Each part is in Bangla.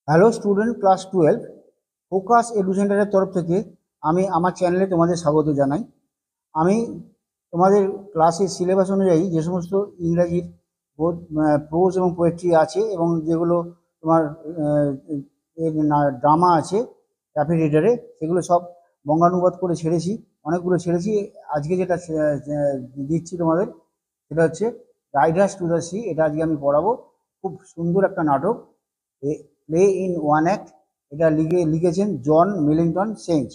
Hello student, class 12 focus edu সেন্টারের তরফ থেকে আমি আমার চ্যানেলে তোমাদের স্বাগত জানাই। আমি তোমাদের ক্লাসের সিলেবাস অনুযায়ী যে সমস্ত ইংরাজির প্রোজ এবং পোয়েট্রি আছে এবং যেগুলো তোমার ড্রামা আছে র্যাপিড রিডারে, সেগুলো সব বঙ্গানুবাদ করে ছেড়েছি, অনেকগুলো ছেড়েছি। আজকে যেটা দিচ্ছি তোমাদের, সেটা হচ্ছে রাইডার্স টু দ্য সি। এটা আজকে আমি পড়াবো। খুব সুন্দর একটা নাটক, প্লে ইন ওয়ান অ্যাক্ট। এটা লিখেছেন জন মিলিংটন সেঞ্জ।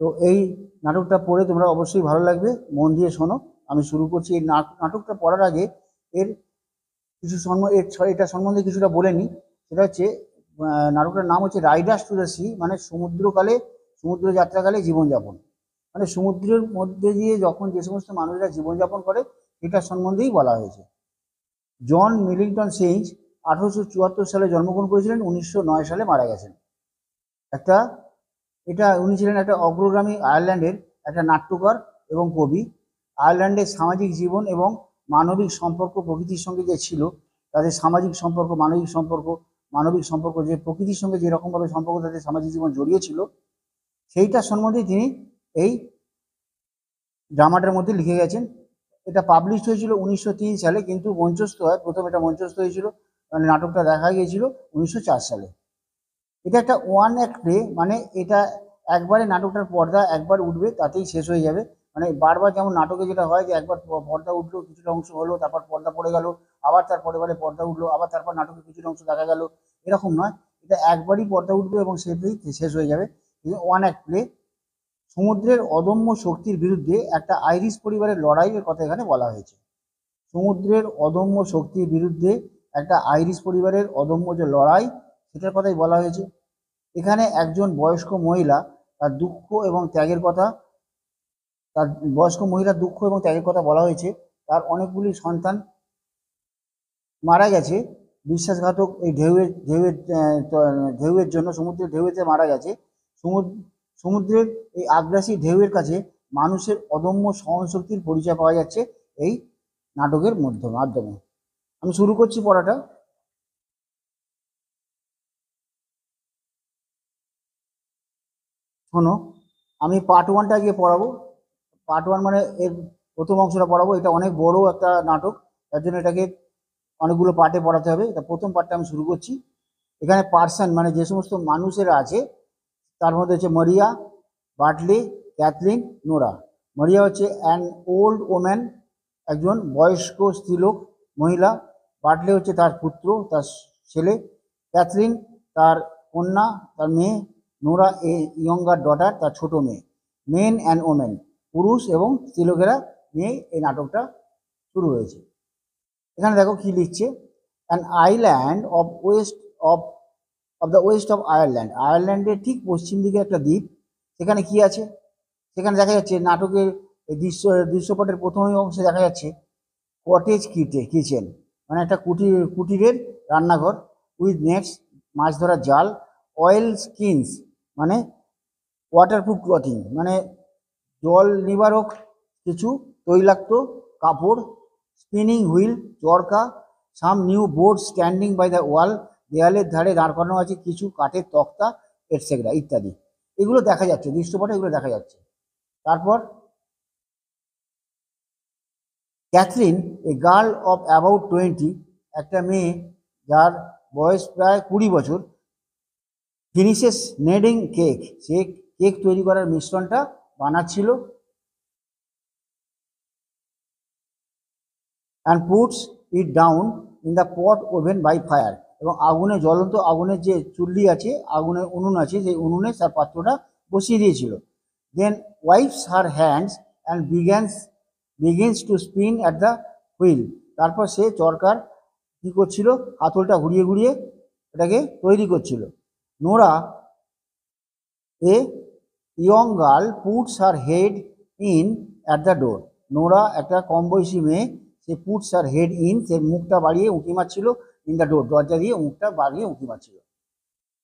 তো এই নাটকটা পড়ে তোমরা অবশ্যই ভালো লাগবে, মন দিয়ে শোনো। আমি শুরু করছি। এই নাটকটা পড়ার আগে এর কিছু এটা সম্বন্ধে কিছুটা বলে নিই। সেটা হচ্ছে, নাটকটার নাম হচ্ছে রাইডার্স টু দ্য সি, মানে সমুদ্র যাত্রাকালে জীবনযাপন। মানে সমুদ্রের মধ্যে দিয়ে যখন যে সমস্ত মানুষরা জীবনযাপন করে, এটার সম্বন্ধেই বলা হয়েছে। জন মিলিংটন সেইঞ্জ 1874 সালে জন্মগ্রহণ করেছিলেন, 1909 সালে মারা গেছেন। একটা উনি ছিলেন একটা অগ্রগামী আয়ারল্যান্ডের একটা নাট্যকার এবং কবি। আয়ারল্যান্ডের সামাজিক জীবন এবং মানবিক সম্পর্ক প্রকৃতির সঙ্গে যে ছিল, তাদের সামাজিক সম্পর্ক, মানবিক সম্পর্ক যে প্রকৃতির সঙ্গে যেরকমভাবে সম্পর্ক তাদের সামাজিক জীবন জড়িয়ে ছিল, সেইটার সম্বন্ধে তিনি এই ড্রামাটার মধ্যে লিখে গেছেন। এটা পাবলিশ হয়েছিল 1903 সালে, কিন্তু মঞ্চস্থ হয়, প্রথম এটা মঞ্চস্থ হয়েছিল, মানে নাটকটা দেখা গিয়েছিল 1904 সালে। এটা একটা ওয়ান অ্যাক্ট প্লে, মানে এটা একবারে নাটকটার পর্দা একবার উঠবে, তাতেই শেষ হয়ে যাবে। মানে বারবার যেমন নাটকে যেটা হয় যে একবার পর্দা উঠলো, কিছুটা অংশ হলো, তারপর পর্দা পড়ে গেল, আবার তার পরের বারে পর্দা উঠলো, আবার তারপর নাটকের কিছুটা অংশ দেখা গেল, এরকম নয়। এটা একবারই পর্দা উঠবে এবং সেটাই শেষ হয়ে যাবে। One act play. সমুদ্রের অদম্য শক্তির বিরুদ্ধে একটা আইরিশ পরিবারের লড়াইয়ের কথা এখানে বলা হয়েছে। সমুদ্রের অদম্য শক্তির বিরুদ্ধে একটা আইরিশ পরিবারের অদম্য যে লড়াই, সেটার কথাই বলা হয়েছে। এখানে একজন বয়স্ক মহিলা তার দুঃখ এবং ত্যাগের কথা, তার বয়স্ক মহিলার দুঃখ এবং ত্যাগের কথা বলা হয়েছে। তার অনেকগুলি সন্তান মারা গেছে বিশ্বাসঘাতক এই ঢেউয়ের জন্য, সমুদ্রের ঢেউতে মারা গেছে। সমুদ্রের এই আগ্রাসী ঢেউয়ের কাছে মানুষের অদম্য সহনশক্তির পরিচয় পাওয়া যাচ্ছে এই নাটকের মাধ্যমে। আমি শুরু করছি পড়াটা। শোনো, আমি পার্ট ওয়ানটা গিয়ে পড়াবো। পার্ট ওয়ান মানে এর প্রথম অংশটা পড়াবো। এটা অনেক বড় একটা নাটক, তার জন্য এটাকে অনেকগুলো পার্টে পড়াতে হবে। এটা প্রথম পার্টটা আমি শুরু করছি। এখানে পার্সন মানে যে সমস্ত মানুষেরা আছে, তার মধ্যে হচ্ছে Maria, Bartley, Cathleen, Nora. Maria হচ্ছে অ্যান ওল্ড ওম্যান, একজন বয়স্ক স্ত্রীলোক মহিলা। বার্টলি হচ্ছে তার পুত্র, তার ছেলে। ক্যাথলিন তার কন্যা, তার মেয়ে। নোরা এ ইয়ঙ্গার ডটার, তার ছোট মেয়ে। মেন অ্যান্ড ওমেন, পুরুষ এবং স্ত্রীলোকেরা নিয়ে এই নাটকটা শুরু হয়েছে। এখানে দেখো কি লিখছে। An island of West of of the West of Ireland, আয়ারল্যান্ডের ঠিক পশ্চিম দিকে একটা দ্বীপ। সেখানে কি আছে? সেখানে দেখা যাচ্ছে নাটকের এই দৃশ্যপটের প্রথম অংশে দেখা যাচ্ছে কটেজ কিচেন, মানে একটা কুটিরের রান্নাঘর। উইথ নেটস, মাছ ধরার জাল। অয়েল স্কিনস, মানে ওয়াটারপ্রুফ ক্লথিং, মানে জল নিবারক কিছু তৈলাক্ত কাপড়। স্পিনিং হুইল, চরকা। Some new board standing by the wall, দেয়ালের ধারে দাঁড় করানো আছে কিছু কাঠের তক্তা, এটসেট্রা ইত্যাদি। এগুলো দেখা যাচ্ছে দৃশ্যপটে, এগুলো দেখা যাচ্ছে। তারপর Catherine, a girl of about 20, একটা মেয়ে যার বয়স প্রায় 20 বছর, ফিনিশেস নেডিং কেক, সে কেক তৈরি করার মিশ্রণটা বানাচ্ছিল। And puts it down in the pot oven by fire, এবং আগুনে, জ্বলন্ত আগুনের যে চুল্লি আছে, আগুনের উনুন আছে, সেই উনুনে তার পাত্রটা বসিয়ে দিয়েছিল। Then wipes her hands and begins to spin at the wheel, তারপর সে চরকার কী করছিল, হাতলটা ঘুরিয়ে ঘুরিয়ে এটাকে তৈরি করছিল। Nora, a young girl, puts her head in at the door, Nora একটা কম বয়সী মেয়ে, সে পুটস হার হেড ইন, সে মুখটা বাড়িয়ে উঁকি মারছিল, ইন দ্য ডোর, দরজা দিয়ে মুখটা বাড়িয়ে উঁকি মারছিল।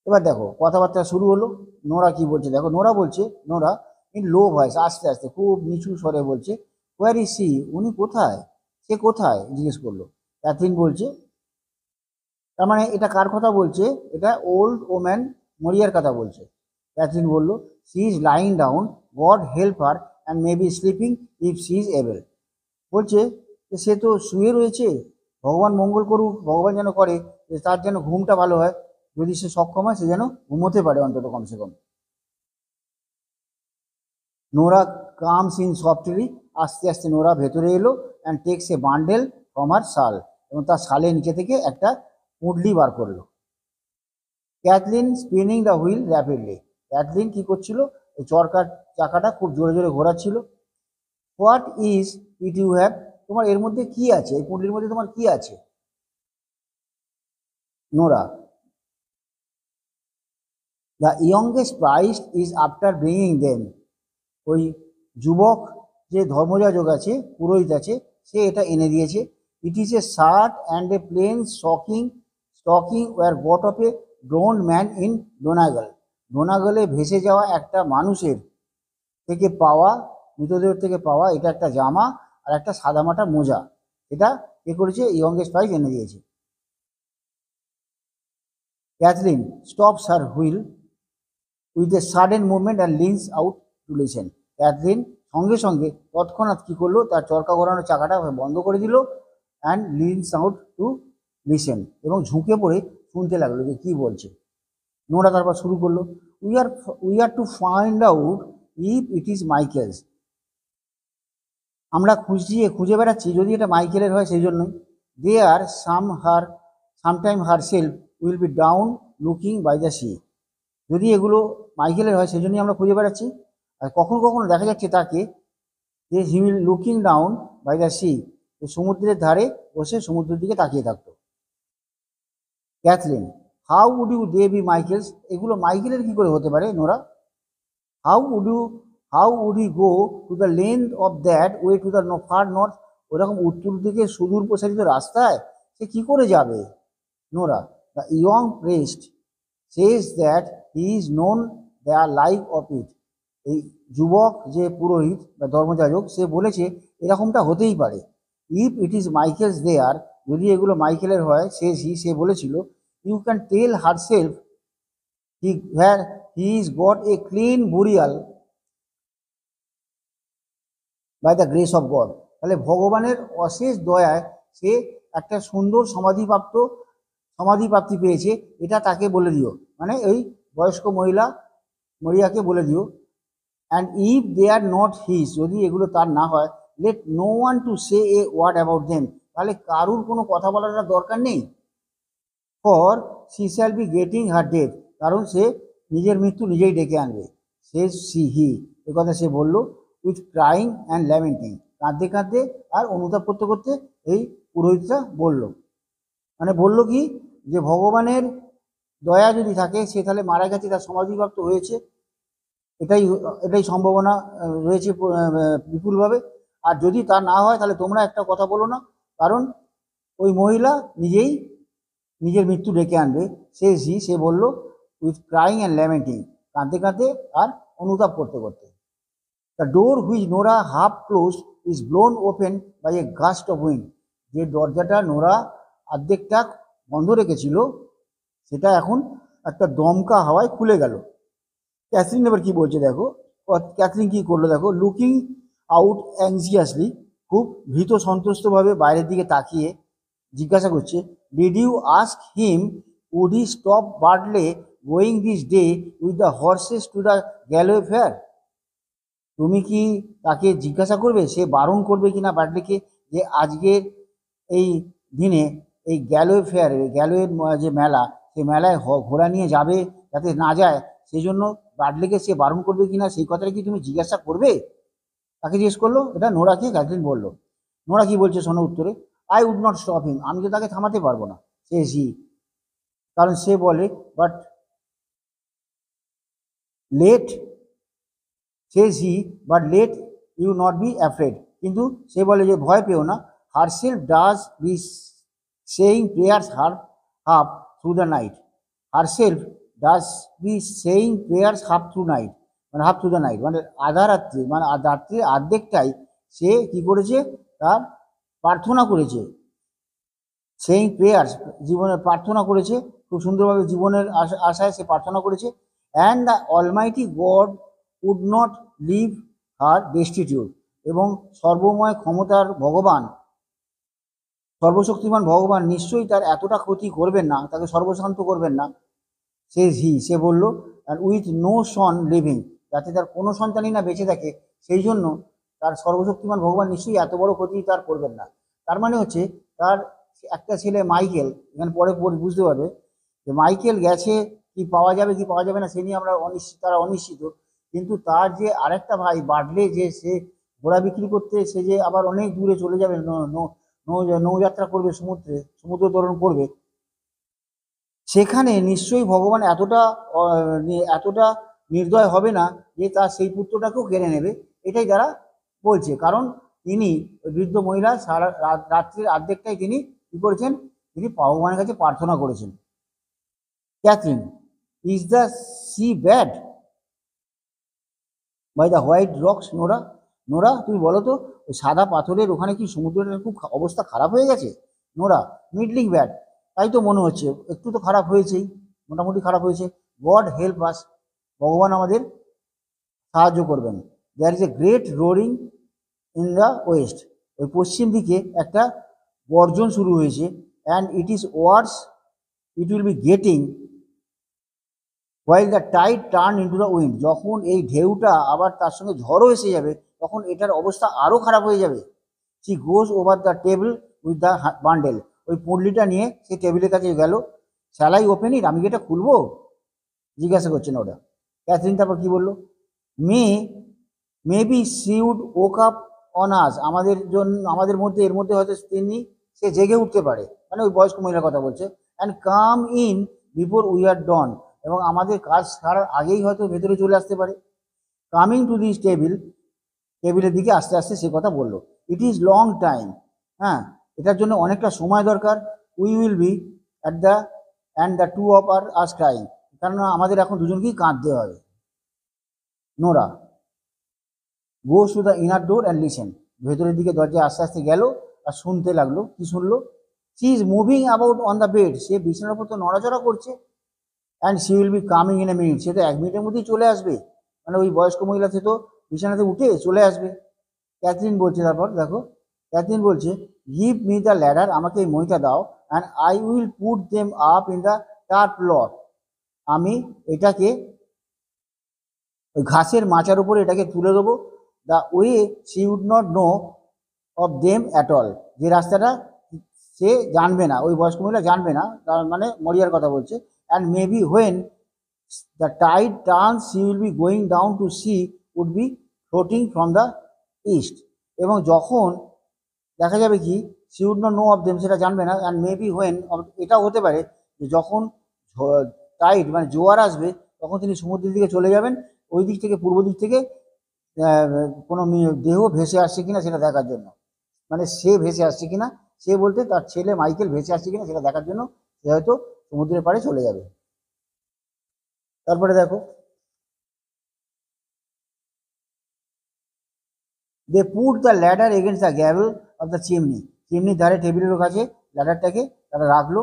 এবার দেখো কথাবার্তা শুরু হলো। নোরা কি বলছে দেখো। নোরা ইন লো ভয়েস, আস্তে আস্তে খুব নিচু স্বরে বলছে, হোয়ার ইজ সি, উনি কোথায়, সে কোথায় জিজ্ঞেস করলো। ক্যাথরিন বলছে, তার মানে এটা কার কথা বলছে? এটা ওল্ড ওম্যান মরিয়ার কথা বলছে। ক্যাথরিন বলল, she is lying down, God help her and may be sleeping if she is able. বলছে যে সে তো শুয়ে রয়েছে, ভগবান মঙ্গল করুক, ভগবান যেন করে যে তার যেন ঘুমটা ভালো হয়, যদি সে সক্ষম হয় সে যেন ঘুমোতে পারে অন্তত কমসে কম। নোরা কামস ইন সফটলি, আস্তে আস্তে নোরা ভেতরে এলো and takes a bundle from her shawl, এবং তার শালের নিচে থেকে একটা পুঁটলি বার করলো। Kathleen spinning the wheel rapidly, Kathleen কি করছিল? এই চরকার চাকাটা খুব জোরে জোরে ঘোরাচ্ছিল। What is it you have, তোমার এর মধ্যে কি আছে, এই পুঁটলির মধ্যে তোমার কি আছে? Nora, the youngest priest is after bringing them, ওই যুবক যে ধর্মযাজক আছে, পুরোহিত আছে, সে এটা এনে দিয়েছে। It is a shirt and a plain stocking were got off a drowned man in Donegal, ডোনাগলে ভেসে যাওয়া একটা মানুষের থেকে পাওয়া, মৃতদেহ থেকে পাওয়া এটা একটা জামা আর একটা সাদামাটা মোজা, এটা এ করেছে ইয়ংগেস্ট প্রাইজ এনে দিয়েছে। Kathleen stops her wheel with a sudden movement and leans out to listen, Kathleen সঙ্গে সঙ্গে তৎক্ষণাৎ কী করলো, তার চরকা ঘোরানোর চাকাটা বন্ধ করে দিল and leans out to listen, এবং ঝুঁকে পড়ে শুনতে লাগলো যে কী বলছে। নোরা তারপর শুরু করলো, we are to find out if it is Michael's, আমরা খুঁজে বেড়াচ্ছি যদি এটা মাইকেলের হয়, সেই জন্যই। They are sometime her self will be down looking by the sea, যদি এগুলো মাইকেলের হয় সেই জন্যই আমরা খুঁজে বেড়াচ্ছি। আর কখনো কখনো দেখা যাচ্ছে তাকে যে he will looking down by the sea, সমুদ্রের ধারে বসে সমুদ্রের দিকে তাকিয়ে থাকতো। Cathleen, how would you they be Michael's, এগুলো মাইকেলের কি করে হতে পারে Nora? How would you how would he go to the length of that way to the far north, ওরকম উত্তর দিকে সুদূর প্রসারিত রাস্তায় সে কি করে যাবে? Nora, the young priest says that he is known the like of it, এই যুবক যে পুরোহিত বা ধর্মযাজক সে বলেছে এরকমটা হতেই পারে। If it is Michael's there, যদি এগুলো মাইকেলের হয়, সে বলেছিল, you can tell herself he is got a clean burial by the grace of God, তাহলে ভগবানের অশেষ দয়ায় সে একটা সুন্দর সমাধিপ্রাপ্তি পেয়েছে, এটা তাকে বলে দিও, মানে ওই বয়স্ক মহিলা মরিয়াকে বলে দিও। And if they are not his, যদি এগুলো তার না হয়, let no one to say a word about them, তাহলে কারুর কোনো কথা বলার দরকার নেই। For she shall be getting her death, কারণ সে নিজের মৃত্যু নিজেই ডেকে আনবে। এ কথা সে বললো উইথ ক্রাইং অ্যান্ড ল্যামেন্টিং, কাঁদতে কাঁদতে আর অনুতাপ করতে করতে এই পুরোহিতটা বলল, মানে বলল কি, যে ভগবানের দয়া যদি থাকে সে তাহলে মারা গেছে, তার সমাধিপ্রাপ্ত হয়েছে, এটাই এটাই সম্ভাবনা রয়েছে বিপুলভাবে। আর যদি তা না হয় তাহলে তোমরা একটা কথা বলো না, কারণ ওই মহিলা নিজেই নিজের মৃত্যু ডেকে আনবে। সে বলল উইথ ক্রাইং অ্যান্ড ল্যামেন্টিং, কাঁদতে কাঁদতে আর অনুতাপ করতে করতে। The door which Nora half close is blown open by a gust of wind, যে দরজাটা নোরা অর্ধেকটা বন্ধ রেখেছিল সেটা এখন একটা দমকা হাওয়ায় খুলে গেল। ক্যাথরিন এবার কি বলছে দেখো, ক্যাথরিন কি করলো দেখো, লুকিং আউট অ্যাংজিয়াসলি, খুব ভীত সন্ত্রস্তভাবে বাইরের দিকে তাকিয়ে জিজ্ঞাসা করছে, did you ask him would he stop Bartley going this day with the horses to the Galway fair, তুমি কি তাকে জিজ্ঞাসা করবে, সে বারণ করবে কিনা বার্ডলেকে যে আজকের এই দিনে এই গ্যালোয়ের যে মেলা, সেই মেলায় ঘোড়া নিয়ে যাবে, যাতে না যায় সেই জন্য বার্ডলেকে সে বারণ করবে কিনা, সেই কথাটা কি তুমি জিজ্ঞাসা করবে? তাকে জিজ্ঞেস করলো, এটা নোরাকে ক্যাথরিন বললো। নোরা কি বলছে শোনো উত্তরে, I would not stop him, আমি তো তাকে থামাতে পারবো না, কারণ সে বলে, but let you not be afraid, কিন্তু সে বলে যে ভয় পেও না। Herself does be saying prayers half through the night, herself does be saying prayers half through the night, মানে আধা রাত্রি, মানে রাত্রির অর্ধেকটাই সে কি করেছে, তার প্রার্থনা করেছে। সেইং প্রেয়ার্স, জীবনে প্রার্থনা করেছে, খুব সুন্দরভাবে জীবনের আশায় সে প্রার্থনা করেছে। And the almighty God would not leave her destitute, এবং সর্বময় ক্ষমতার ভগবান, সর্বশক্তিমান ভগবান নিশ্চয়ই তার এতটা ক্ষতি করবেন না, তাকে সর্বশান্ত করবেন না। সে বলল, আর উইথ নো সন লিভিং, যাতে তার কোনো সন্তানই না বেঁচে থাকে, সেই জন্য তার সর্বশক্তিমান ভগবান নিশ্চয়ই এত বড় ক্ষতি তার করবেন না। তার মানে হচ্ছে তার একটা ছেলে মাইকেল, এখানে পরে বুঝতে পারবে যে মাইকেল গেছে, কি পাওয়া যাবে কি পাওয়া যাবে না সে নিয়ে আমরা তারা অনিশ্চিত, কিন্তু তার যে আরেকটা ভাই বার্ডলে, যে সে ঘোড়া বিক্রি করতে, সে যে আবার অনেক দূরে চলে যাবে, নৌযাত্রা করবে, সমুদ্র তরণ করবে, সেখানে নিশ্চয়ই ভগবান এতটা নির্দয় হবে না যে তার সেই পুত্রটাকেও কেড়ে নেবে। এটাই তারা বলছে, কারণ তিনি বৃদ্ধ মহিলা সারা রাত্রির অর্ধেকটাই তিনি কি করেছেন, তিনি ভগবানের কাছে প্রার্থনা করেছেন। Catherine, is the sea bad by the white rocks? Nora তুমি বলো তো, ওই সাদা পাথরের ওখানে কি সমুদ্রটার খুব অবস্থা খারাপ হয়ে গেছে? নোরা, মিডলিং ব্যাড, তাই তো মনে হচ্ছে, একটু তো খারাপ হয়েছেই, মোটামুটি খারাপ হয়েছে। গড হেল্প আস, ভগবান আমাদের সাহায্য করবেন। There is a great roaring in the west, ওই পশ্চিম দিকে একটা গর্জন শুরু হয়েছে। And it is worse it will be getting while the tide turn into the wind, যখন এই ঢেউটা আবার তার সঙ্গে ঝড়ও এসে যাবে, তখন এটার অবস্থা আরও খারাপ হয়ে যাবে। C goes over the table with the bundle, ওই পুঁটলিটা নিয়ে সে টেবিলের কাছে গেল। শ্যালাই ওপেন ইট, আমি কি এটা খুলবো, জিজ্ঞাসা করছেন ওটা। ক্যাথরিন তারপর কি বললো, maybe she would wake up on us, আমাদের মধ্যে, এর মধ্যে হয়তো সে জেগে উঠতে পারে, মানে ওই বয়স্ক মহিলার কথা বলছে। And come in before we are done, এবং আমাদের কাজ সারার আগেই হয়তো ভেতরে চলে আসতে পারে। কামিং টু দিস টেবিলের দিকে আস্তে আস্তে সে কথা বললো। ইট ইজ লং টাইম, হ্যাঁ, এটার জন্য অনেকটা সময় দরকার। We will be at the end the two of our us crying, কেননা আমাদের এখন দুজনকেই কাঁদতে হবে। Nora goes to the inner door and listen, ভেতরের দিকে দরজায় আস্তে আস্তে গেল আর শুনতে লাগলো। কি শুনলো? She is moving about on the bed, সে বিছানার উপর তো নড়াচড়া করছে। And she will be coming in a minute, সে তো 1 মিনিটের মধ্যেই চলে আসবে, মানে ওই বয়স্ক মহিলা সে তো বিছানাতে উঠে চলে আসবে। ক্যাথরিন বলছে, তারপর দেখো, ক্যাথরিন বলছে, গিভ মি দ্য ল্যাডার, আমাকে এই মইটা দাও, and I will put them up in the turf loft, আমি এটাকে ওই ঘাসের মাচার উপরে এটাকে তুলে দেবো। The way she would not know of them at all, যে রাস্তাটা সে জানবে না, ওই বয়স্ক মহিলা জানবে না, তার মানে মরিয়ার কথা বলছে। And maybe when the tide turns she will be going down to see would be floating from the east, এবং যখন দেখা যাবে কি, she would not know of them, সেটা জানবে না। অ্যান্ড মেবি হোয়েন, এটাও হতে পারে যে যখন টাইড মানে জোয়ার আসবে, তখন তিনি সমুদ্রের দিকে চলে যাবেন, ওই দিক থেকে, পূর্ব দিক থেকে কোনো দেহ ভেসে আসছে কিনা সেটা দেখার জন্য, মানে সে ভেসে আসছে কিনা, সে বলতে তার ছেলে মাইকেল ভেসে আসছে কিনা সেটা দেখার জন্য সে হয়তো সমুদ্রের পাড়ে চলে যাবে। তারপরে দেখো, they put the ladder against the gable of the chimney, চিমনির ধারে টেবিলের কাছে ল্যাডারটাকে তারা রাখলো।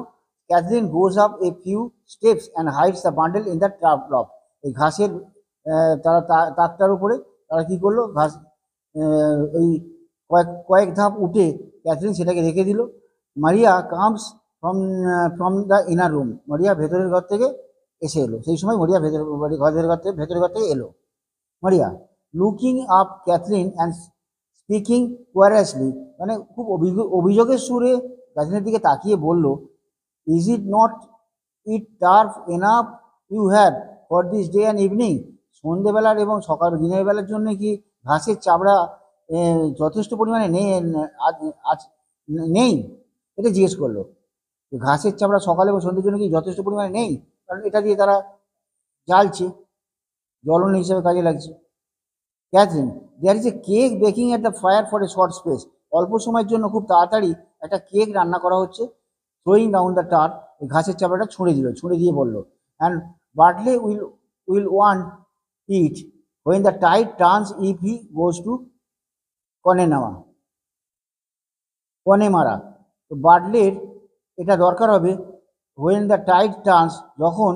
Catherine goes up a few steps and hides the bundle in the turf লক, এই ঘাসের তারা তাকটার উপরে তারা কি করলো, ঘাস ওই কয়েক ধাপ উঠে ক্যাথরিন সেটাকে রেখে দিল। মারিয়া comes from the inner room, মারিয়া ভেতরের ঘর থেকে এসে এলো, সেই সময় মারিয়া ভেতরের ঘর থেকে এলো। Maurya looking up Catherine and speaking querulously, মানে খুব অভিযোগের সুরে ক্যাথরিনের দিকে তাকিয়ে বলল, is it not it turf enough you have for this day and evening, সন্ধেবেলার এবং দিনের বেলার জন্য কি ঘাসের চাবড়া যথেষ্ট পরিমাণে নেই? এটা জিজ্ঞেস করলো, ঘাসের চাবড়া সকালে এবং সন্ধ্যের জন্য কি যথেষ্ট পরিমাণে নেই? কারণ এটা দিয়ে তারা জ্বালছে, জ্বলন হিসেবে কাজে লাগছে। Catherine, there is a cake baking at the fire for a short space, অল্প সময়ের জন্য খুব তাড়াতাড়ি একটা কেক রান্না করা হচ্ছে। থ্রোয়িং ডাউন দ্য টার্প, ওই ঘাসের চাপড়াটা ছুঁড়ে দিয়ে বললো, and Bartley will want it when the tide turns if he goes to Connemara. তো বার্টলের এটা দরকার হবে when the tide turns, যখন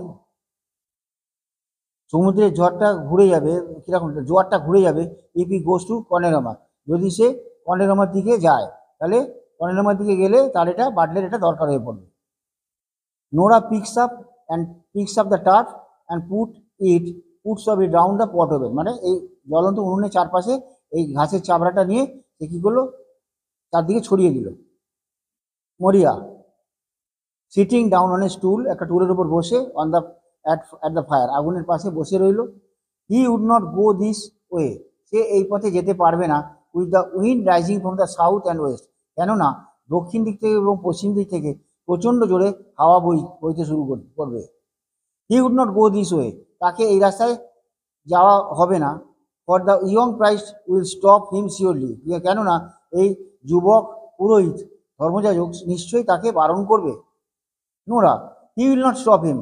সমুদ্রের ঝড়টা ঘুরে যাবে, কিরকম জোয়ারটা ঘুরে যাবে, if he goes to Panorama, যদি সে পনেরোমার দিকে যায়, তাহলে পনেরোমার দিকে গেলে তার এটা বাটলের এটা দরকার হয়ে পড়বে। Nora picks up the turf and puts of it round the pot oven, মানে এই জ্বলন্ত উনুনের চারপাশে এই ঘাসের চাবড়াটা নিয়ে সে কি করলো, চারদিকে ছড়িয়ে দিল। Maurya sitting down on a stool, একটা টুলের উপর বসে on the at the fire, আগুনের পাশে বসে রইল। He would not go this way, সে এই পথে যেতে পারবে না। With the wind rising from the south and west, কেননা দক্ষিণ দিক থেকে এবং পশ্চিম দিক থেকে প্রচণ্ড জোরে হাওয়া বইতে শুরু করবে। He would not go this way, তাকে এই রাস্তায় যাওয়া হবে না। For the young priest will stop him surely, কেননা এই যুবক পুরোহিত ধর্মযাজক নিশ্চয়ই তাকে বারণ করবে। Nora he will not stop him,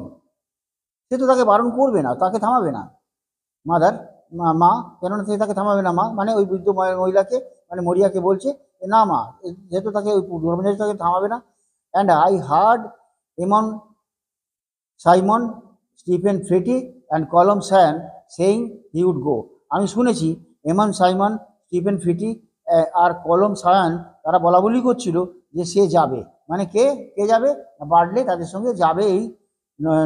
সে তো তাকে বারণ করবে না, তাকে থামাবে না। মাদার মা, কেননা সে তাকে থামাবে না। মা মানে ওই বৃদ্ধ মহিলাকে, মানে মরিয়াকে বলছে না মা, যেহেতু তাকে ওই ধর্মযাজক তাকে থামাবে না। And I heard Eamon Simon Stephen Pheety and Colum Shawn saying he would go, আমি শুনেছি এমন সাইমন স্টিফেন ফ্রেটি আর কলম সায়ান তারা বলা বলি করছিল যে সে যাবে। মানে কে কে যাবে? বার্ডলে তাদের সঙ্গে যাবে, এই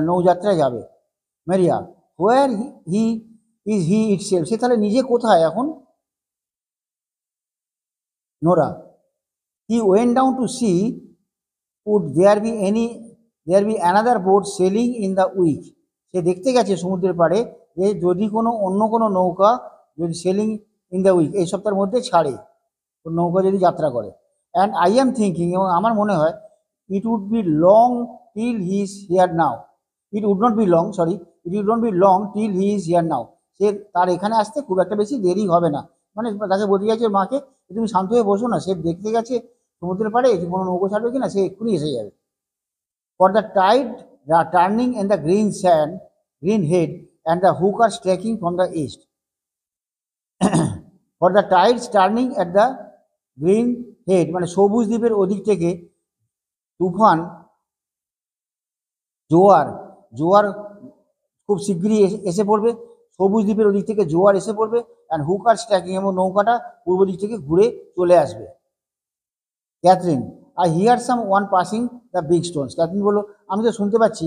নৌযাত্রায় যাবে। Maurya where he is he itself, সে তাহলে নিজে কোথায় এখন? Nora he went down to see would there be another boat sailing in the week, সে দেখতে গেছে সমুদ্রের পাড়ে যে যদি অন্য কোনো নৌকা যদি সেলিং ইন দ্য উইক, এই সপ্তাহের মধ্যে ছাড়ে, নৌকা যদি যাত্রা করে। অ্যান্ড আই এম থিঙ্কিং, এবং আমার মনে হয় it would be long till he is here now, it would not be long till he is here now, সে তার এখানে আসতে খুব একটা বেশি দেরি হবে না। মানে তাকে বলতে গেছে মাকে, তুমি শান্ত হয়ে বসো না, সে দেখতে গেছে সমুদ্রের পাড়ে যে কোনো নৌকো ছাড়বে কিনা, সে এক্ষুনি এসে যাবে। For the tide turning and the green head and the hooker streaking from the east, for the tides turning at the green head, মানে সবুজ দ্বীপের ওদিক থেকে তুফান জোয়ার খুব শিগগিরই এসে পড়বে। সবুজ দ্বীপের ওদিক থেকে জোয়ার এসে পড়বে। অ্যান্ড হুকার স্ট্র্যাকিং, এবং নৌকাটা পূর্ব দিক থেকে ঘুরে চলে আসবে। Catherine I hear some one passing the big stones, Catherine বললো আমি তো শুনতে পাচ্ছি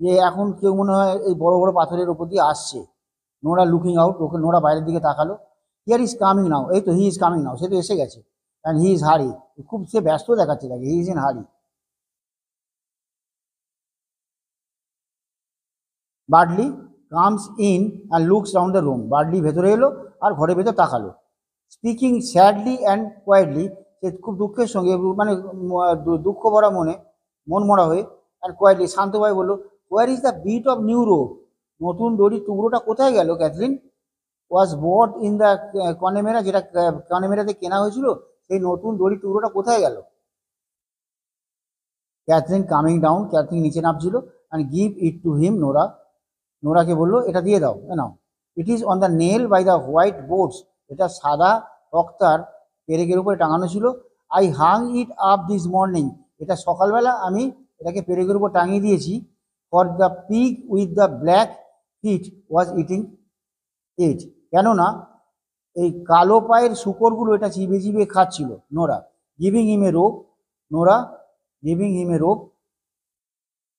যে এখন কেউ মনে হয় এই বড় বড় পাথরের ওপর দিয়ে আসছে। নোরা লুকিং আউট, নোরা বাইরের দিকে তাকালো। হিয়ার ইজ কামিং নাও, এই তো হি ইজ কামিং নাও, সে তো এসে গেছে। অ্যান্ড হি ইজ হারি, খুব সে ব্যস্ত দেখাচ্ছে তাকে, হি is in hurry. Bartley comes in and looks round the room, Bartley ভেতরে এলো আর ঘরের ভেতর তাকালো। স্পিকিং স্যাডলি অ্যান্ড কোয়াইটলি, সে খুব দুঃখের সঙ্গে, মানে দুঃখ ভরা মন মরা হয়ে, অ্যান্ড কোয়াইটলি শান্তভাবে বললো where is the bit of new rope, নতুন দড়ির টুকরোটা কোথায় গেল Catherine? Was bought in the Connemara, যেটা কনেমেরাতে কেনা হয়েছিল, সেই নতুন দড়ির টুকরোটা কোথায় গেল? ক্যাথরিন কামিং ডাউন, ক্যাথরিন নিচে নামছিল। And give it to him, নোরাকে বললো এটা দিয়ে দাও, নাও। It is on the nail by the white boards, এটা সাদা তক্তার পেরেকের উপরে টাঙানো ছিল। I Hang it up this morning, এটা সকালবেলা আমি এটাকে পেরেকের উপর টাঙিয়ে দিয়েছি। For the pig with the black feet was eating it, কেননা এই কালো পায়ের শুকরগুলো এটা চিবিয়ে চিবিয়ে খাচ্ছিল। Nora giving him a rope,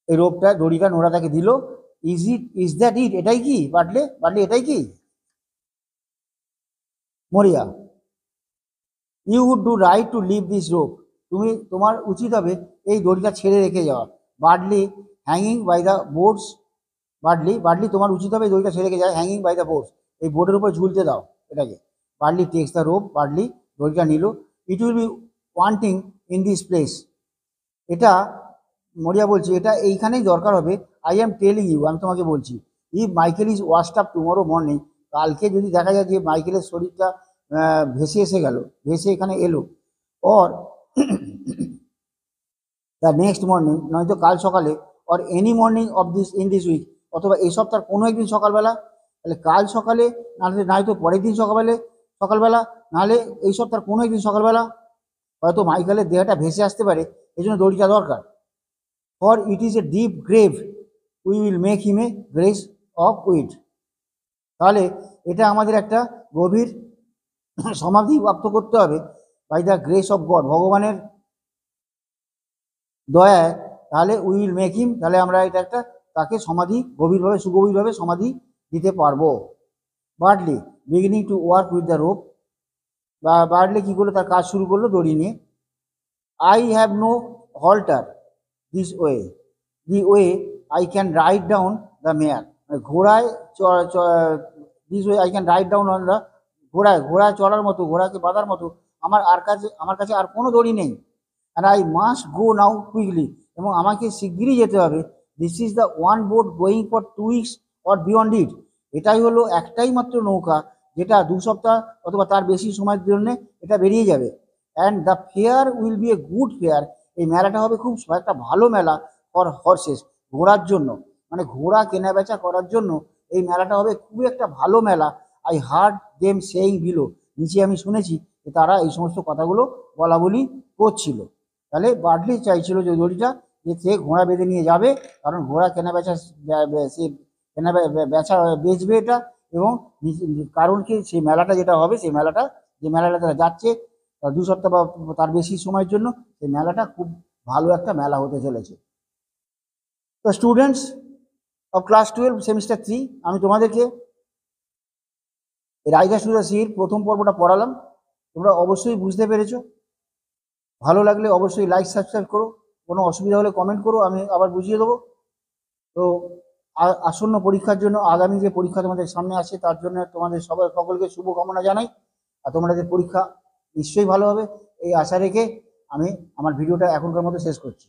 এই রোপটা, দড়িটা নোরা তাকে দিল। ইজ দ্যাট ইট, এটাই কি বাটলে? এটাই কি? Maria you would do right to leave this rope, তোমার উচিত হবে এই দড়িটা ছেড়ে রেখে যাওয়া। Bartley hanging by the boards, Bartley তোমার উচিত হবে এই দড়িটা ছেড়ে রেখে যাওয়া। হ্যাঙ্গিং বাই দ্য বোর্ডস, এই বোর্ডের উপর ঝুলতে দাও এটাকে। বার্ডলি টেক্স দ্য রোপ, বার্ডলি দড়িটা নিল। ইট will B wanting in this place, এটা মরিয়া বলছে এটা এইখানেই দরকার হবে। আই এম টেলিং ইউ, আমি তোমাকে বলছি। If Michael is washed up tomorrow morning, কালকে যদি দেখা যায় যে মাইকেলের শরীরটা ভেসে এখানে এলো, অর দ্য নেক্সট মর্নিং, নয়তো কাল সকালে, or any morning of in this week, অথবা এই সপ্তাহের কোনো একদিন সকালবেলা, তাহলে কাল সকালে, নাহলে নয়তো পরের দিন সকালবেলা, নাহলে এই সপ্তাহের কোনো একদিন সকালবেলা হয়তো মাইকেলের দেহটা ভেসে আসতে পারে, এই জন্য দড়িটা দরকার। For it is a deep grave we will make him a grace of weed. তাহলে এটা আমাদের একটা গভীর সমাধি প্রাপ্ত করতে হবে by the grace of God, ভগবানের দয়ায়। তাহলে উই উইল মেক হিম, তাহলে আমরা এটা একটা তাকে সমাধি গভীরভাবে সুগভীরভাবে সমাধি দিতে পারবো। Bartley beginning to work with the rope, বা বার্ডলি কী করলো, তার কাজ শুরু করলো দড়ি নিয়ে। I have no halter this way, the way I can ride down the mare, মানে ঘোড়ায় this way I can ride down on the, ঘোড়ায় চড়ার মতো, ঘোড়াকে বাঁধার মতো আমার কাছে আর কোনো দড়ি নেই। And I must go now quickly, এবং আমাকে শিগগিরই যেতে হবে। This is the one boat going for 2 weeks or beyond it, এটাই হলো একটাই মাত্র নৌকা যেটা 2 সপ্তাহ অথবা তার বেশি সময়ের জন্য এটা বেরিয়ে যাবে। And the fair will B a good fair, এই মেলাটা হবে খুব একটা ভালো মেলা ফর হর্সেস, ঘোড়ার জন্য, মানে ঘোড়া কেনা বেচা করার জন্য এই মেলাটা হবে খুবই একটা ভালো মেলা। I hard them saying below, নিচে আমি শুনেছি যে তারা এই সমস্ত কথাগুলো বলা বলি করছিল। তাহলে বার্ডলি চাইছিল যে দড়িটা, যে সে ঘোড়া বেঁধে নিয়ে যাবে, কারণ ঘোড়া কেনা বেচা সে কেনা বেচা বেচবে এটা, এবং কারণ কি সেই মেলাটা যেটা হবে, সেই মেলাটা যে মেলাটা তারা যাচ্ছে 2 সপ্তাহ বা তার বেশি সময়ের জন্য, সেই মেলাটা খুব ভালো একটা মেলা হতে চলেছে। তো স্টুডেন্টস অফ ক্লাস 12 সেমিস্টার 3, আমি তোমাদেরকে রাইডার্স টু দ্য সির প্রথম পর্বটা পড়ালাম। তোমরা অবশ্যই বুঝতে পেরেছো। ভালো লাগলে অবশ্যই লাইক সাবস্ক্রাইব করো, কোনো অসুবিধা হলে কমেন্ট করো, আমি আবার বুঝিয়ে দেবো। তো আসন্ন পরীক্ষার জন্য, আগামী যে পরীক্ষা তোমাদের সামনে আছে তার জন্য তোমাদের সকলকে শুভকামনা জানাই। আর তোমাদের পরীক্ষা নিশ্চয়ই ভালো হবে এই আশা রেখে আমি আমার ভিডিওটা এখনকার মতো শেষ করছি।